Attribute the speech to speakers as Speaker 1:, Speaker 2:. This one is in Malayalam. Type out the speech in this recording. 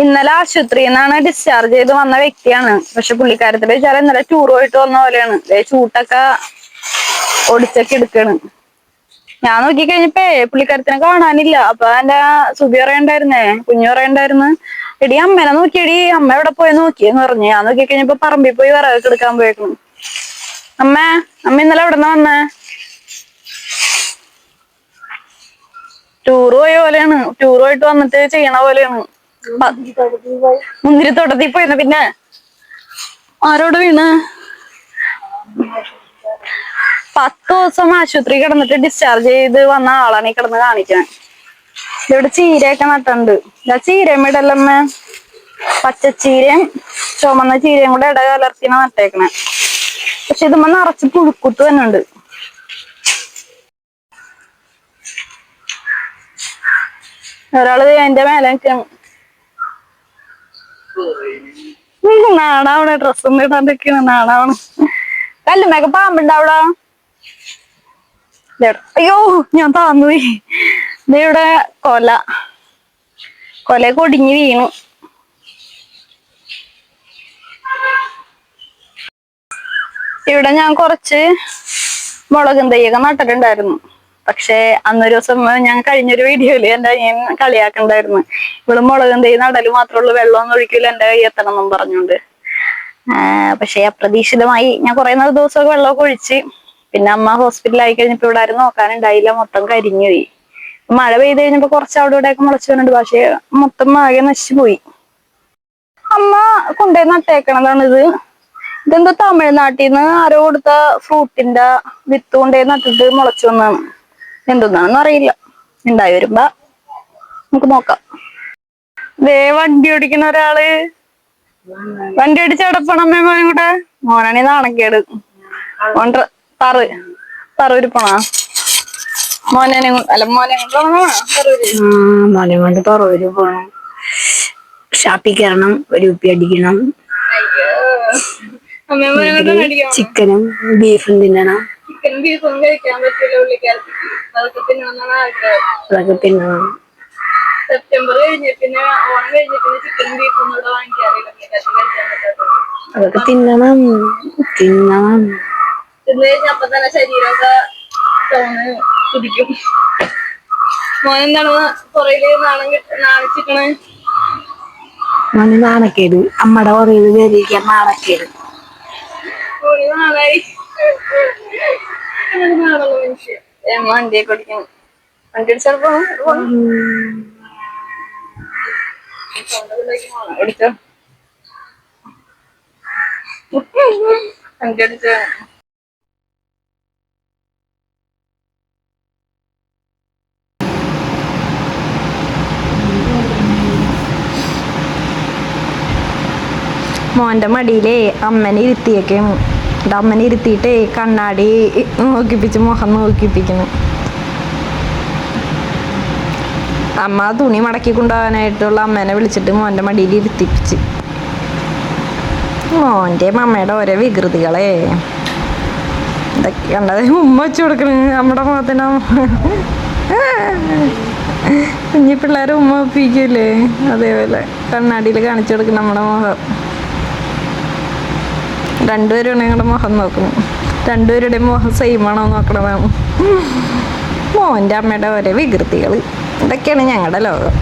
Speaker 1: ഇന്നലെ ആശുപത്രിയിൽ നിന്നാണ് ഡിസ്ചാർജ് ചെയ്ത് വന്ന വ്യക്തിയാണ്. പക്ഷെ പുള്ളിക്കാരത്തിന്റെ വിചാരം ഇന്നലെ ടൂർ പോയിട്ട് വന്ന പോലെയാണ്. ചൂട്ടൊക്കെ ഒടിച്ചൊക്കെ എടുക്കാണ്. ഞാൻ നോക്കി കഴിഞ്ഞപ്പോ പുള്ളിക്കാരത്തിനെ കാണാനില്ല. അപ്പൊ എന്റെ സുബി പറയണ്ടായിരുന്നേ, കുഞ്ഞു പറയണ്ടായിരുന്നു, എടി അമ്മേനെ നോക്കിയടി, അമ്മ എവിടെ പോയി നോക്കിയെന്ന് പറഞ്ഞു. ഞാൻ നോക്കി കഴിഞ്ഞപ്പോ പറമ്പിൽ പോയി വിറകൊക്കെ എടുക്കാൻ പോയേക്കണം. അമ്മ ഇന്നലെ എവിടെന്നാ വന്നേ? ടൂർ പോയ പോലെയാണ്. ടൂർ പോയിട്ട് വന്നിട്ട് ചെയ്യണ പോലെയാണ്. മുന്തിരിത്തോട്ടത്തിൽ പോയിരുന്ന പിന്നെ ആരോട് വീണ്? 10 ദിവസം ആശുപത്രി കിടന്നിട്ട് ഡിസ്ചാർജ് ചെയ്ത് വന്ന ആളാണ് ഈ കിടന്ന് കാണിക്കാൻ. ഇവിടെ ചീരയൊക്കെ നട്ടുണ്ട്. ചീരമിടല്ലമ്മ, പച്ചച്ചീരയും ചുമന്ന ചീരയും കൂടെ ഇട കലർത്തിന നട്ടേക്കണേ. പക്ഷെ ഇതുമ്മ നിറച്ച് പുഴുക്കുത്ത് തന്നെ ഉണ്ട്. ഒരാള് എന്റെ മേലെ നിൽക്കണം. നാണാവണ ഡ്രസ്സൊന്നും ഇടാണ്ടിരിക്കണ നാണാവണ. കല്ലുമ്മയൊക്കെ പാമ്പുണ്ടാവടാ. അയ്യോ ഞാൻ താന്നുപോയി. ഇവിടെ കൊല കൊടിഞ്ഞു വീണു. ഇവിടെ ഞാൻ കുറച്ച് മുളകും തൈയൊക്കെ നട്ടിട്ടുണ്ടായിരുന്നു. പക്ഷെ അന്നൊരു ദിവസം ഞാൻ കഴിഞ്ഞൊരു വീഡിയോയില് എന്റെ അനിയൻ കളിയാക്കണ്ടായിരുന്നു, ഇവിടെ മുളകും തൈ നടല് മാത്രമേ ഉള്ളൂ, വെള്ളമൊന്നും ഒഴിക്കില്ല എന്റെ കൈ എത്തണം എന്നും പറഞ്ഞോണ്ട്. പക്ഷെ അപ്രതീക്ഷിതമായി ഞാൻ കുറെ ദിവസമൊക്കെ വെള്ളമൊക്കെ ഒഴിച്ച്. പിന്നെ അമ്മ ഹോസ്പിറ്റലായി കഴിഞ്ഞപ്പോ ഇവിടെ ആരും നോക്കാനുണ്ടായില്ല, മൊത്തം കരിഞ്ഞുപോയി. മഴ പെയ്ത് കഴിഞ്ഞപ്പോ കുറച്ച് അവിടെ ഇവിടെയൊക്കെ മുളച്ചു വന്നിട്ടുണ്ട്. പക്ഷെ മൊത്തം ആകെ നശിച്ചു പോയി. അമ്മ കൊണ്ടുപോയി നട്ടേക്കണതാണിത്. ഇതെന്തോ തമിഴ്നാട്ടിൽ നിന്ന് ആരോ കൊടുത്ത ഫ്രൂട്ടിന്റെ വിത്ത് കൊണ്ടുപോയി നട്ടിട്ട് മുളച്ചു വന്നാണ്. എന്തൊന്നാണെന്ന് അറിയില്ല. ഉണ്ടായി വരുമ്പോ നമുക്ക് നോക്കാം. വണ്ടി ഓടിക്കുന്ന ഒരാള് വണ്ടി ഓടിച്ച് എടപ്പണമ്മേ മോനും കൂടെ. മോനാണീ നാണക്കേട്. പറൂര് മോനെ
Speaker 2: കൊണ്ട് പറവൂര് പോണം. ഷാപ്പിൽ കയറണം, ഒരു ഉപ്പി അടിക്കണം, ചിക്കനും ബീഫും തിന്നണം.
Speaker 1: ചിക്കനും ബീഫൊന്നും കഴിക്കാൻ പറ്റില്ല പുള്ളിക്കാരത്തിക്ക്.
Speaker 2: അതൊക്കെ തിന്നണം.
Speaker 1: സെപ്റ്റംബർ കഴിഞ്ഞ പിന്നെ ഓണം കഴിഞ്ഞ പിന്നെ ചിക്കനും ബീഫൊന്നും ഇവിടെ വാങ്ങിക്കാറില്ല.
Speaker 2: അതൊക്കെ തിന്നണം.
Speaker 1: തിന്നു കഴിഞ്ഞാൽ അപ്പൊ തന്നെ ശരീരമൊക്കെ കുതിക്കും. മോനെന്താണ് പുറയില് നാണിച്ചിക്കണേ?
Speaker 2: മോന് നാണക്കേട്. അമ്മടെ പുറയില് കയറിയിരിക്കാൻ നാണക്കേട്.
Speaker 1: നാളായി നാളുള്ള മനുഷ്യൻ വണ്ടിയൊക്കെ ഓടിക്കണം. വണ്ടി ഓടിച്ചപ്പോ ഓടിച്ചോ വണ്ടി ഓടിച്ച മോന്റെ മടിയിലേ അമ്മനെ ഇരുത്തിയേക്കാണ്. അമ്മനെ ഇരുത്തിയിട്ടേ കണ്ണാടി നോക്കിപ്പിച്ച് മുഖം നോക്കിപ്പിക്കുന്നു. അമ്മ തുണി മടക്കി കൊണ്ടുപോകാനായിട്ടുള്ള അമ്മേനെ വിളിച്ചിട്ട് മോന്റെ മടിയിൽ ഇരുത്തിപ്പിച്ച്. മോന്റെ അമ്മയുടെ ഓരോ വികൃതികളെ ഇതൊക്കെ കണ്ടത്. ഉമ്മ വെച്ച് കൊടുക്കണ നമ്മുടെ മുഖത്തിന്. കുഞ്ഞി പിള്ളേരെ ഉമ്മ ഒപ്പിക്കൂലേ, അതേപോലെ കണ്ണാടിയിൽ കാണിച്ചു കൊടുക്കും നമ്മുടെ മുഖം. രണ്ടുപേരും ഞങ്ങളുടെ മുഖം നോക്കണം. രണ്ടുപേരുടെ മുഖം സെയിമാണോ നോക്കണതാണ്. മോൻ്റെ അമ്മയുടെ ഓരോ വികൃതികൾ. ഇതൊക്കെയാണ് ഞങ്ങളുടെ ലോകം.